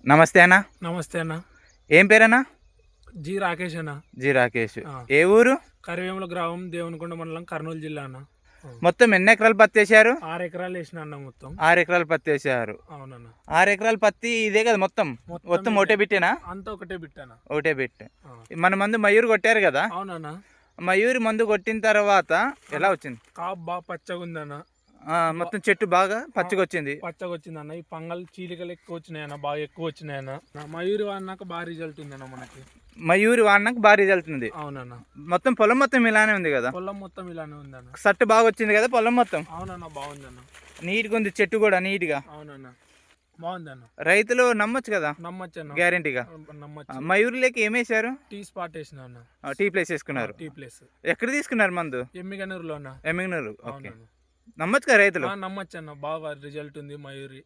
నమస్తే అన్న. నమస్తే అన్న. ఏం పేరన్నా? జి రాకేష్ అన్న. జి రాకేష్. ఏ ఊరు? కరివేముల గ్రామం, దేవునికొండ మండలం, కర్నూలు జిల్లా అన్న. మొత్తం ఎన్ని ఎకరాలు పత్తి వేసారు? 6 ఎకరాలు వేసిన అన్న. మొత్తం 6 ఎకరాలు పత్తి వేసారు. అవునన్న. 6 ఎకరాలు పత్తి ఇదే కదా మొత్తం? మొత్తం ఒకటే బిట్టేనా? అంతా ఒకటే బిట్టానా? ఒకటే బిట్. మన మందు మయూరు కొట్టారు కదా? అవునన్న. మయూరి మందు కొట్టిన తర్వాత ఎలా వచ్చింది? కాపు బాగా పచ్చగా ఉందన్న. మొత్తం చెట్టు బాగా పచ్చగా వచ్చింది. పచ్చగా వచ్చింది అన్న. ఈ పంగల్ చీలికలు ఎక్కువ వచ్చినాయన్న, బాగా ఎక్కువ వచ్చినాయన్న. మయూరి వాడినాక బాగా రిజల్ట్ ఉందన్న మనకి. మయూరి వాడినాక బాగా రిజల్ట్ ఉంది. అవునన్న. మొత్తం పొలం మొత్తం ఇలానే ఉంది కదా? పొలం మొత్తం ఇలానే ఉందన్న. సట్టు బాగా వచ్చింది కదా పొలం మొత్తం? అవునన్న, బాగుందన్న. నీట్గా ఉంది చెట్టు కూడా నీట్గా. అవునన్న, బాగుందన్న. రైతులు నమ్మొచ్చు కదా? నమ్మచ్చు అన్న, గ్యారెంటీగా నమ్మచ్చు. మయూరిలోకి ఏమేశారు? టీ స్పాట్ వేసిన అన్న. టీ ప్లేస్ వేసుకున్నారు. టీ ప్లేస్ ఎక్కడ తీసుకున్నారు మందు? ఎమ్మిగనూరులో అన్న. ఎమ్మిగనూరు. ఓకే, నమ్మొచ్చు కదా రైతులు? నమ్మచ్చు అన్న, బాగా రిజల్ట్ ఉంది మయూరి.